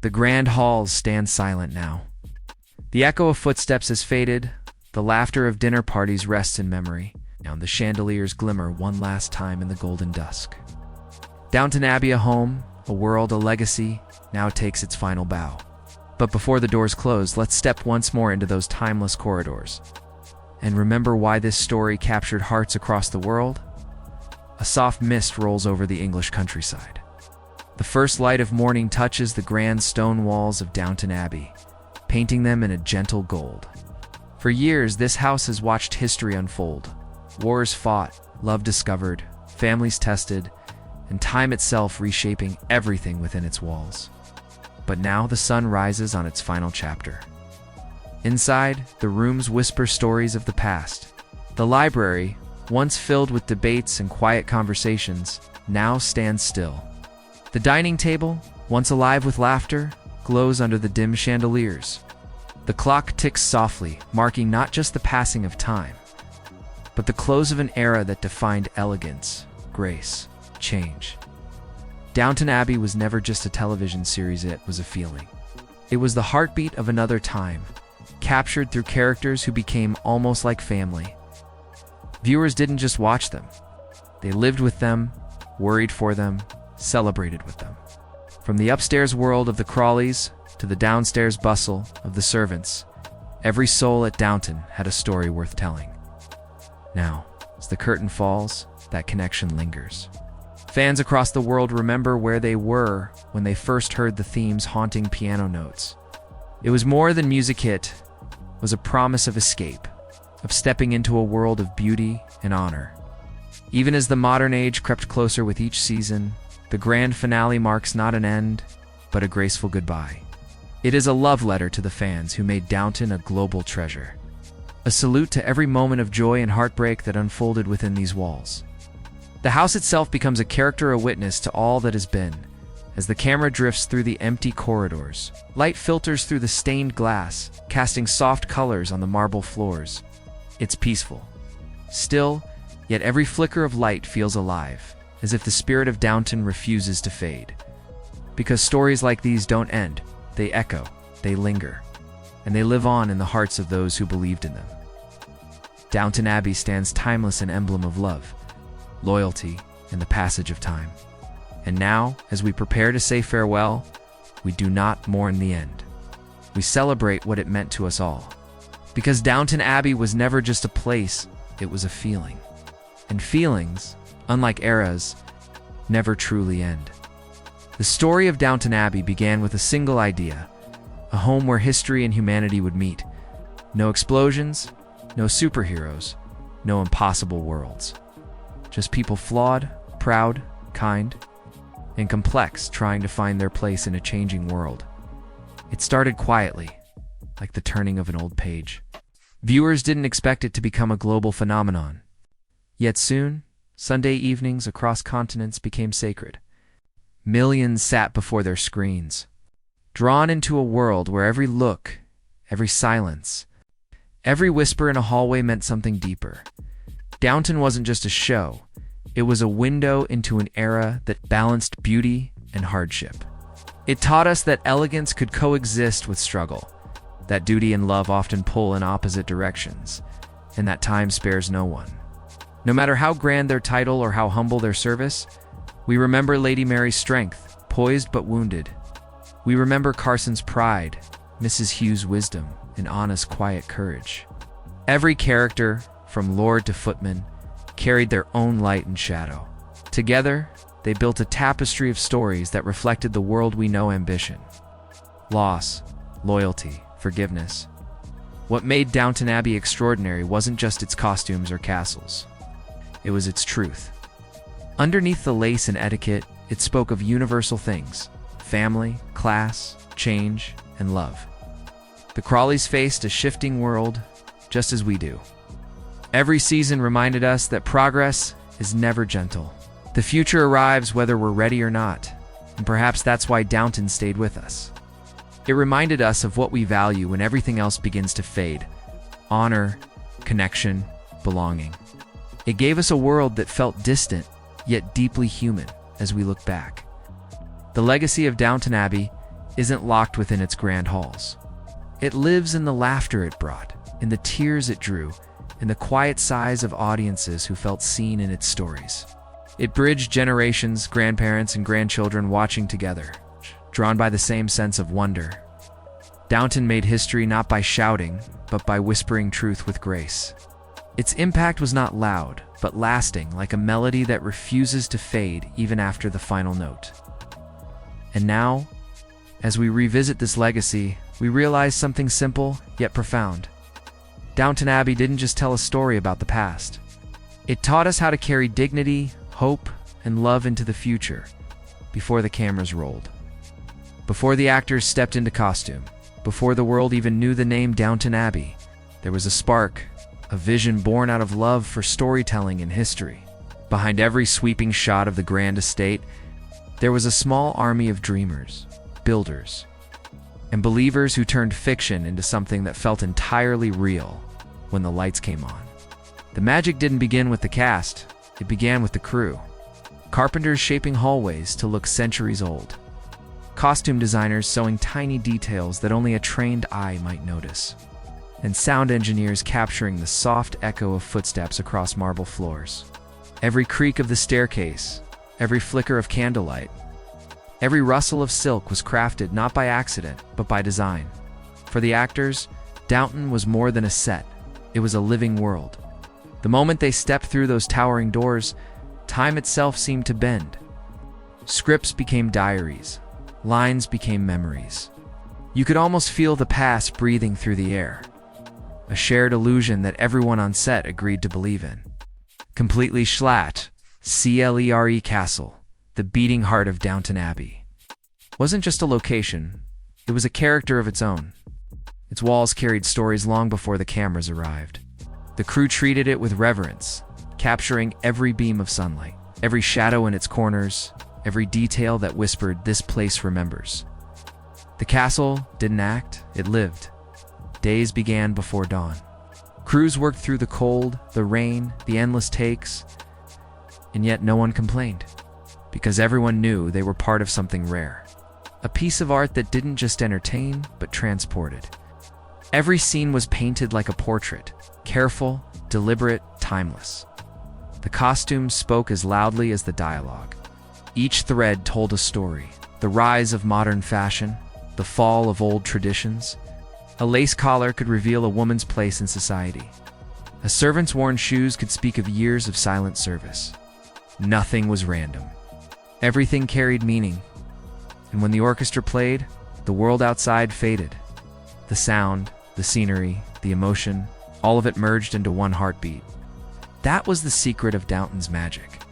The grand halls stand silent now. The echo of footsteps has faded, the laughter of dinner parties rests in memory, and the chandeliers glimmer one last time in the golden dusk. Downton Abbey, a home, a world, a legacy, now takes its final bow. But before the doors close, let's step once more into those timeless corridors. And remember why this story captured hearts across the world? A soft mist rolls over the English countryside. The first light of morning touches the grand stone walls of Downton Abbey, painting them in a gentle gold. For years, this house has watched history unfold. Wars fought, love discovered, families tested, and time itself reshaping everything within its walls. But now the sun rises on its final chapter. Inside, the rooms whisper stories of the past. The library, once filled with debates and quiet conversations, now stands still. The dining table, once alive with laughter, glows under the dim chandeliers. The clock ticks softly, marking not just the passing of time, but the close of an era that defined elegance, grace, change. Downton Abbey was never just a television series, it was a feeling. It was the heartbeat of another time, captured through characters who became almost like family. Viewers didn't just watch them. They lived with them, worried for them, celebrated with them. From the upstairs world of the Crawleys to the downstairs bustle of the servants, every soul at Downton had a story worth telling. Now, as the curtain falls, that connection lingers. Fans across the world remember where they were when they first heard the theme's haunting piano notes. It was more than music hit, it was a promise of escape, of stepping into a world of beauty and honor. Even as the modern age crept closer with each season, the grand finale marks not an end, but a graceful goodbye. It is a love letter to the fans who made Downton a global treasure. A salute to every moment of joy and heartbreak that unfolded within these walls. The house itself becomes a character, a witness to all that has been. As the camera drifts through the empty corridors, light filters through the stained glass, casting soft colors on the marble floors. It's peaceful, still, yet every flicker of light feels alive, as if the spirit of Downton refuses to fade. Because stories like these don't end, they echo, they linger, and they live on in the hearts of those who believed in them. Downton Abbey stands timeless, an emblem of love, loyalty, and the passage of time. And now, as we prepare to say farewell, we do not mourn the end. We celebrate what it meant to us all. Because Downton Abbey was never just a place, it was a feeling. And feelings, unlike eras, never truly end. The story of Downton Abbey began with a single idea, a home where history and humanity would meet. No explosions, no superheroes, no impossible worlds. Just people flawed, proud, kind, and complex, trying to find their place in a changing world. It started quietly, like the turning of an old page. Viewers didn't expect it to become a global phenomenon. Yet soon, Sunday evenings across continents became sacred. Millions sat before their screens, drawn into a world where every look, every silence, every whisper in a hallway meant something deeper. Downton wasn't just a show, it was a window into an era that balanced beauty and hardship. It taught us that elegance could coexist with struggle, that duty and love often pull in opposite directions, and that time spares no one. No matter how grand their title or how humble their service, we remember Lady Mary's strength, poised but wounded. We remember Carson's pride, Mrs. Hughes' wisdom, and Anna's quiet courage. Every character, from lord to footman, carried their own light and shadow. Together, they built a tapestry of stories that reflected the world we know: ambition, loss, loyalty, forgiveness. What made Downton Abbey extraordinary wasn't just its costumes or castles. It was its truth. Underneath the lace and etiquette, it spoke of universal things: family, class, change, and love. The Crawleys faced a shifting world, just as we do. Every season reminded us that progress is never gentle. The future arrives whether we're ready or not, and perhaps that's why Downton stayed with us. It reminded us of what we value when everything else begins to fade: honor, connection, belonging. It gave us a world that felt distant, yet deeply human as we look back. The legacy of Downton Abbey isn't locked within its grand halls. It lives in the laughter it brought, in the tears it drew, in the quiet sighs of audiences who felt seen in its stories. It bridged generations, grandparents and grandchildren watching together, drawn by the same sense of wonder. Downton made history not by shouting, but by whispering truth with grace. Its impact was not loud, but lasting, like a melody that refuses to fade even after the final note. And now, as we revisit this legacy, we realize something simple yet profound. Downton Abbey didn't just tell a story about the past. It taught us how to carry dignity, hope, and love into the future before the cameras rolled. Before the actors stepped into costume, before the world even knew the name Downton Abbey, there was a spark, a vision born out of love for storytelling and history. Behind every sweeping shot of the grand estate, there was a small army of dreamers, builders, and believers who turned fiction into something that felt entirely real when the lights came on. The magic didn't begin with the cast, it began with the crew. Carpenters shaping hallways to look centuries old. Costume designers sewing tiny details that only a trained eye might notice. And sound engineers capturing the soft echo of footsteps across marble floors. Every creak of the staircase, every flicker of candlelight, every rustle of silk was crafted not by accident, but by design. For the actors, Downton was more than a set. It was a living world. The moment they stepped through those towering doors, time itself seemed to bend. Scripts became diaries. Lines became memories. You could almost feel the past breathing through the air. A shared illusion that everyone on set agreed to believe in. Completely Schlatt, Clere Castle, the beating heart of Downton Abbey, wasn't just a location, it was a character of its own. Its walls carried stories long before the cameras arrived. The crew treated it with reverence, capturing every beam of sunlight, every shadow in its corners, every detail that whispered, "This place remembers." The castle didn't act, it lived. Days began before dawn. Crews worked through the cold, the rain, the endless takes, and yet no one complained, because everyone knew they were part of something rare. A piece of art that didn't just entertain, but transported. Every scene was painted like a portrait, careful, deliberate, timeless. The costumes spoke as loudly as the dialogue. Each thread told a story, the rise of modern fashion, the fall of old traditions. A lace collar could reveal a woman's place in society. A servant's worn shoes could speak of years of silent service. Nothing was random. Everything carried meaning. And when the orchestra played, the world outside faded. The sound, the scenery, the emotion, all of it merged into one heartbeat. That was the secret of Downton's magic.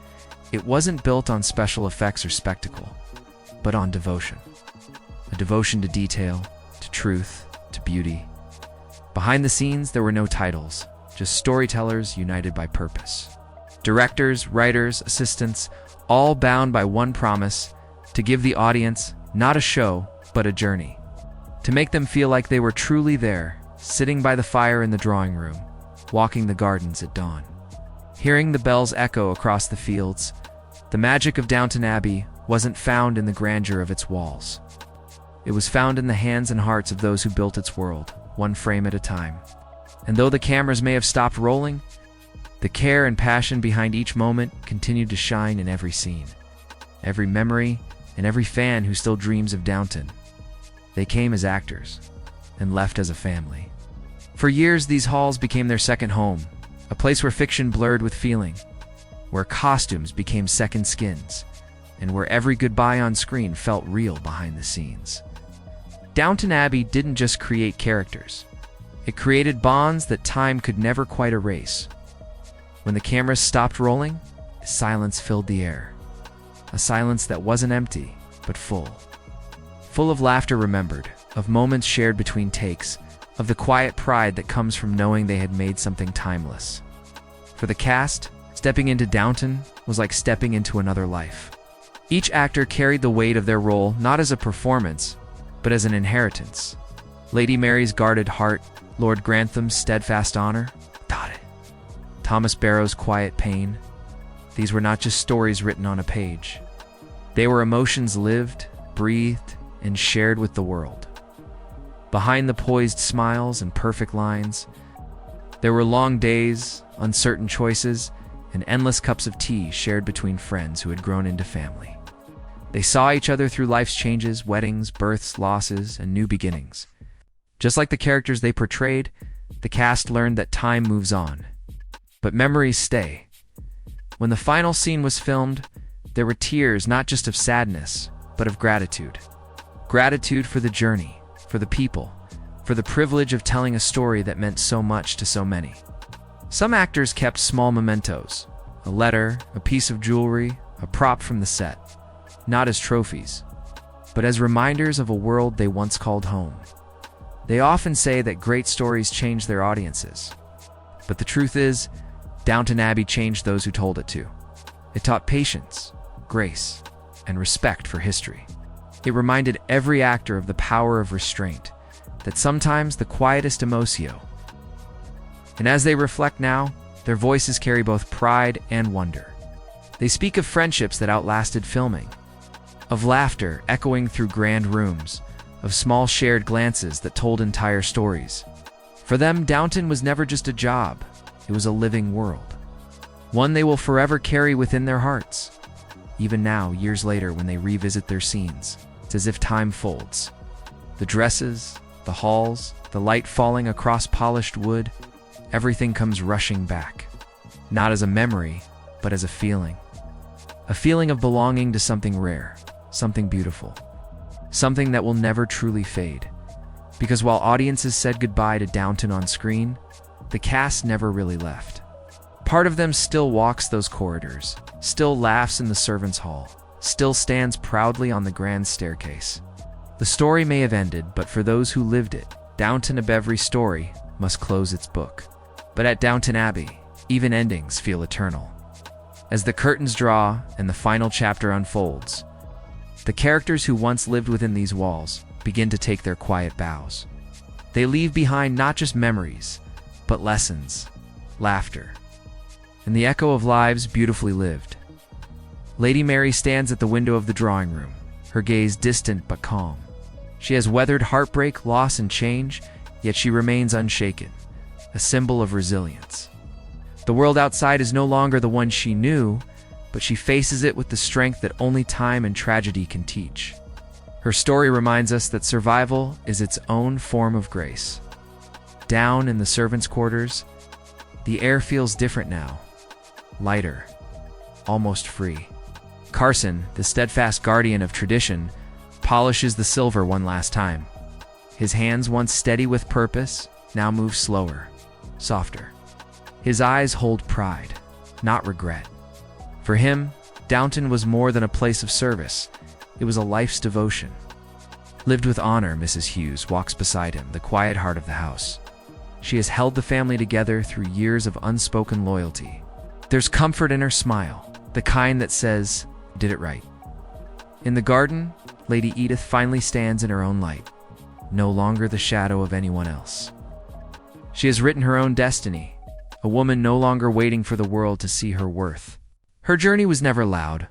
It wasn't built on special effects or spectacle, but on devotion. A devotion to detail, to truth, to beauty. Behind the scenes, there were no titles, just storytellers united by purpose. Directors, writers, assistants, all bound by one promise: to give the audience not a show, but a journey. To make them feel like they were truly there, sitting by the fire in the drawing room, walking the gardens at dawn. Hearing the bells echo across the fields, the magic of Downton Abbey wasn't found in the grandeur of its walls. It was found in the hands and hearts of those who built its world, one frame at a time. And though the cameras may have stopped rolling, the care and passion behind each moment continued to shine in every scene. Every memory, and every fan who still dreams of Downton. They came as actors, and left as a family. For years, these halls became their second home, a place where fiction blurred with feeling, where costumes became second skins, and where every goodbye on screen felt real behind the scenes. Downton Abbey didn't just create characters. It created bonds that time could never quite erase. When the cameras stopped rolling, silence filled the air. A silence that wasn't empty, but full. Full of laughter remembered, of moments shared between takes, of the quiet pride that comes from knowing they had made something timeless. For the cast, stepping into Downton was like stepping into another life. Each actor carried the weight of their role not as a performance, but as an inheritance. Lady Mary's guarded heart, Lord Grantham's steadfast honor, Thomas Barrow's quiet pain. These were not just stories written on a page. They were emotions lived, breathed, and shared with the world. Behind the poised smiles and perfect lines, there were long days, uncertain choices, and endless cups of tea shared between friends who had grown into family. They saw each other through life's changes, weddings, births, losses, and new beginnings. Just like the characters they portrayed, the cast learned that time moves on, but memories stay. When the final scene was filmed, there were tears not just of sadness, but of gratitude. Gratitude for the journey, for the people, for the privilege of telling a story that meant so much to so many. Some actors kept small mementos, a letter, a piece of jewelry, a prop from the set, not as trophies, but as reminders of a world they once called home. They often say that great stories change their audiences, but the truth is, Downton Abbey changed those who told it to. It taught patience, grace, and respect for history. It reminded every actor of the power of restraint, that sometimes the quietest emotio. And as they reflect now, their voices carry both pride and wonder. They speak of friendships that outlasted filming, of laughter echoing through grand rooms, of small shared glances that told entire stories. For them, Downton was never just a job, it was a living world. One they will forever carry within their hearts. Even now, years later, when they revisit their scenes, it's as if time folds. The dresses, the halls, the light falling across polished wood, everything comes rushing back. Not as a memory, but as a feeling. A feeling of belonging to something rare, something beautiful, something that will never truly fade. Because while audiences said goodbye to Downton on screen, the cast never really left. Part of them still walks those corridors, still laughs in the servants' hall, still stands proudly on the grand staircase. The story may have ended, but for those who lived it, Downton of every story must close its book. But at Downton Abbey, even endings feel eternal. As the curtains draw and the final chapter unfolds, the characters who once lived within these walls begin to take their quiet bows. They leave behind not just memories, but lessons, laughter, and the echo of lives beautifully lived. Lady Mary stands at the window of the drawing room, her gaze distant but calm. She has weathered heartbreak, loss, and change, yet she remains unshaken, a symbol of resilience. The world outside is no longer the one she knew, but she faces it with the strength that only time and tragedy can teach. Her story reminds us that survival is its own form of grace. Down in the servants' quarters, the air feels different now, lighter, almost free. Carson, the steadfast guardian of tradition, polishes the silver one last time. His hands, once steady with purpose, now move slower, softer. His eyes hold pride, not regret. For him, Downton was more than a place of service. It was a life's devotion. Lived with honor, Mrs. Hughes walks beside him, the quiet heart of the house. She has held the family together through years of unspoken loyalty. There's comfort in her smile, the kind that says, "Did it right." In the garden, Lady Edith finally stands in her own light, no longer the shadow of anyone else. She has written her own destiny, a woman no longer waiting for the world to see her worth. Her journey was never loud,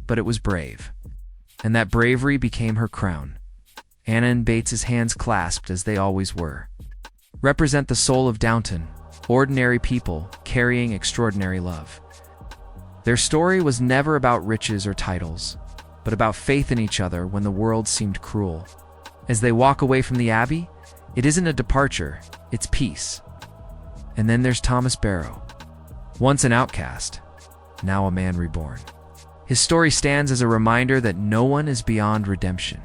but it was brave, and that bravery became her crown. Anna and Bates's hands clasped as they always were, represent the soul of Downton, ordinary people carrying extraordinary love. Their story was never about riches or titles, but about faith in each other when the world seemed cruel. As they walk away from the Abbey, it isn't a departure, it's peace. And then there's Thomas Barrow, once an outcast, now a man reborn. His story stands as a reminder that no one is beyond redemption,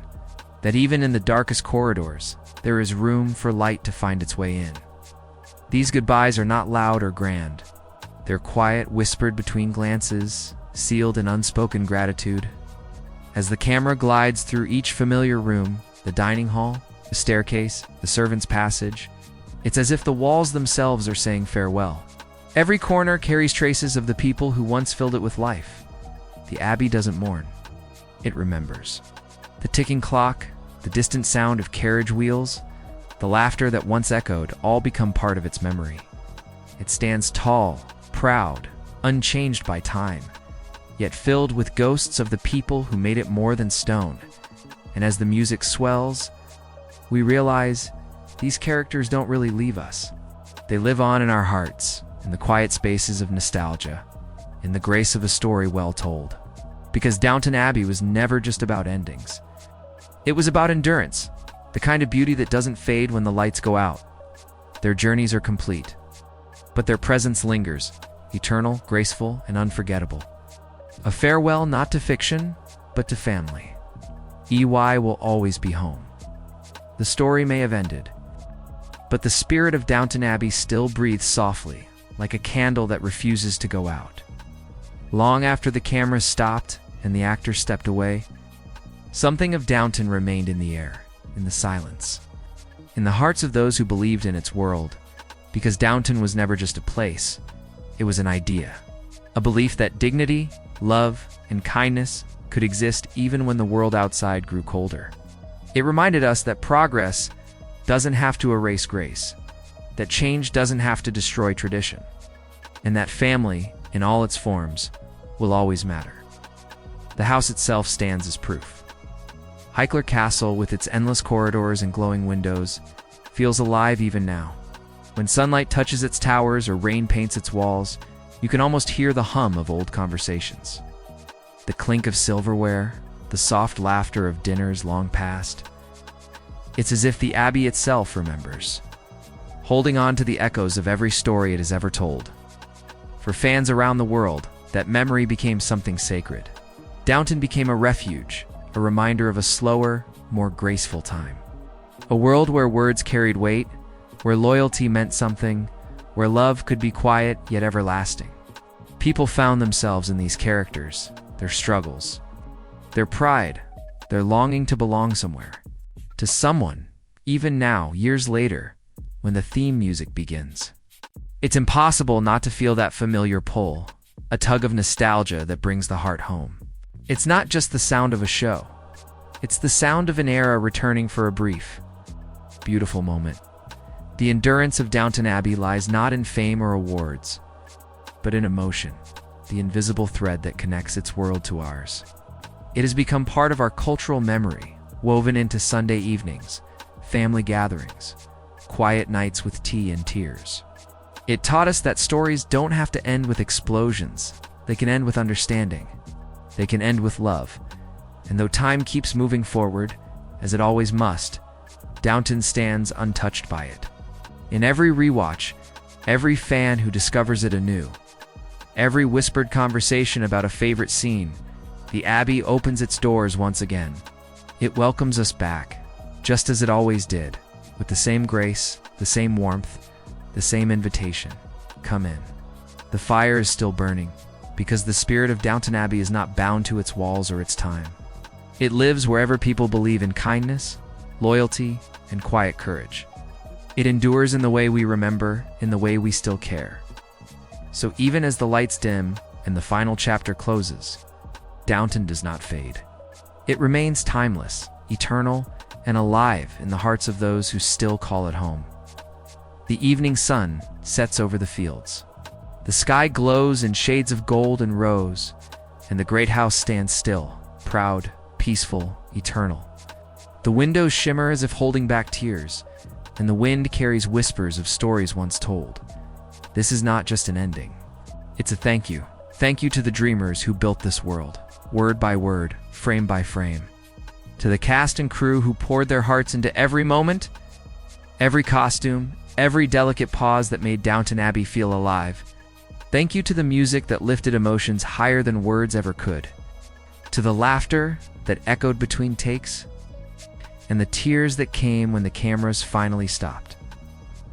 that even in the darkest corridors, there is room for light to find its way in. These goodbyes are not loud or grand. They're quiet, whispered between glances, sealed in unspoken gratitude. As the camera glides through each familiar room, the dining hall, the staircase, the servants' passage, it's as if the walls themselves are saying farewell. Every corner carries traces of the people who once filled it with life. The Abbey doesn't mourn. It remembers. The ticking clock, the distant sound of carriage wheels, the laughter that once echoed all become part of its memory. It stands tall, proud, unchanged by time, yet filled with ghosts of the people who made it more than stone. And as the music swells, we realize these characters don't really leave us. They live on in our hearts, in the quiet spaces of nostalgia, in the grace of a story well told. Because Downton Abbey was never just about endings. It was about endurance, the kind of beauty that doesn't fade when the lights go out. Their journeys are complete, but their presence lingers, eternal, graceful, and unforgettable. A farewell not to fiction, but to family. EY will always be home. The story may have ended, but the spirit of Downton Abbey still breathes softly, like a candle that refuses to go out. Long after the cameras stopped and the actors stepped away, something of Downton remained in the air, in the silence, in the hearts of those who believed in its world, because Downton was never just a place, it was an idea, a belief that dignity, love, and kindness could exist even when the world outside grew colder. It reminded us that progress doesn't have to erase grace, that change doesn't have to destroy tradition, and that family, in all its forms, will always matter. The house itself stands as proof. Highclere Castle, with its endless corridors and glowing windows, feels alive even now. When sunlight touches its towers or rain paints its walls, you can almost hear the hum of old conversations. The clink of silverware, the soft laughter of dinners long past. It's as if the Abbey itself remembers, holding on to the echoes of every story it has ever told. For fans around the world, that memory became something sacred. Downton became a refuge, a reminder of a slower, more graceful time. A world where words carried weight, where loyalty meant something, where love could be quiet yet everlasting. People found themselves in these characters, their struggles, their pride, their longing to belong somewhere. To someone, even now, years later, when the theme music begins. It's impossible not to feel that familiar pull, a tug of nostalgia that brings the heart home. It's not just the sound of a show. It's the sound of an era returning for a brief, beautiful moment. The endurance of Downton Abbey lies not in fame or awards, but in emotion, the invisible thread that connects its world to ours. It has become part of our cultural memory, woven into Sunday evenings, family gatherings, quiet nights with tea and tears. It taught us that stories don't have to end with explosions. They can end with understanding. They can end with love. And though time keeps moving forward, as it always must, Downton stands untouched by it. In every rewatch, every fan who discovers it anew, every whispered conversation about a favorite scene, the Abbey opens its doors once again. It welcomes us back, just as it always did, with the same grace, the same warmth, the same invitation. Come in. The fire is still burning, because the spirit of Downton Abbey is not bound to its walls or its time. It lives wherever people believe in kindness, loyalty, and quiet courage. It endures in the way we remember, in the way we still care. So even as the lights dim and the final chapter closes, Downton does not fade. It remains timeless, eternal, and alive in the hearts of those who still call it home. The evening sun sets over the fields. The sky glows in shades of gold and rose, and the great house stands still, proud, peaceful, eternal. The windows shimmer as if holding back tears, and the wind carries whispers of stories once told. This is not just an ending. It's a thank you. Thank you to the dreamers who built this world, word by word, frame by frame. To the cast and crew who poured their hearts into every moment, every costume, every delicate pause that made Downton Abbey feel alive. Thank you to the music that lifted emotions higher than words ever could. To the laughter that echoed between takes, and the tears that came when the cameras finally stopped.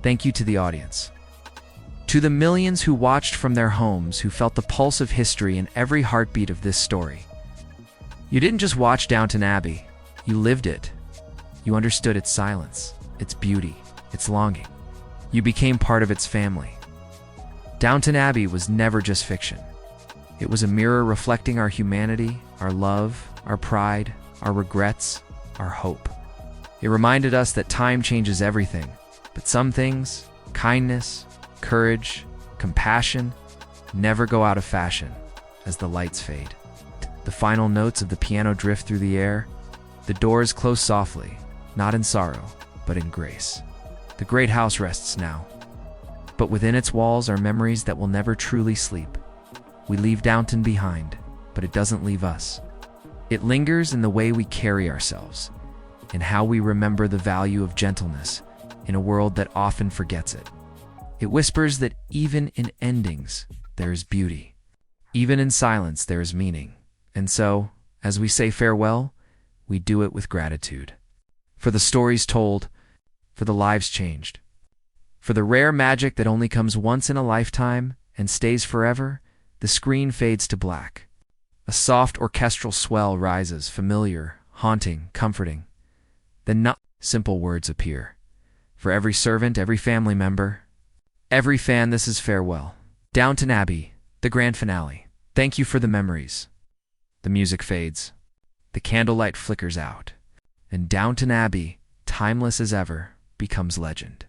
Thank you to the audience. To the millions who watched from their homes, who felt the pulse of history in every heartbeat of this story. You didn't just watch Downton Abbey, you lived it. You understood its silence, its beauty, its longing. You became part of its family. Downton Abbey was never just fiction. It was a mirror reflecting our humanity, our love, our pride, our regrets, our hope. It reminded us that time changes everything, but some things, kindness, courage, compassion, never go out of fashion as the lights fade. The final notes of the piano drift through the air, The doors close softly, not in sorrow, but in grace. The great house rests now, but within its walls are memories that will never truly sleep. We leave Downton behind, but it doesn't leave us. It lingers in the way we carry ourselves, in how we remember the value of gentleness in a world that often forgets it. It whispers that even in endings, there is beauty. Even in silence, there is meaning. And so, as we say farewell, we do it with gratitude. For the stories told, for the lives changed, for the rare magic that only comes once in a lifetime and stays forever. The screen fades to black. A soft orchestral swell rises, familiar, haunting, comforting. Then not simple words appear. For every servant, every family member, every fan, this is farewell. Downton Abbey, the grand finale. Thank you for the memories. The music fades. The candlelight flickers out. And Downton Abbey, timeless as ever, becomes legend.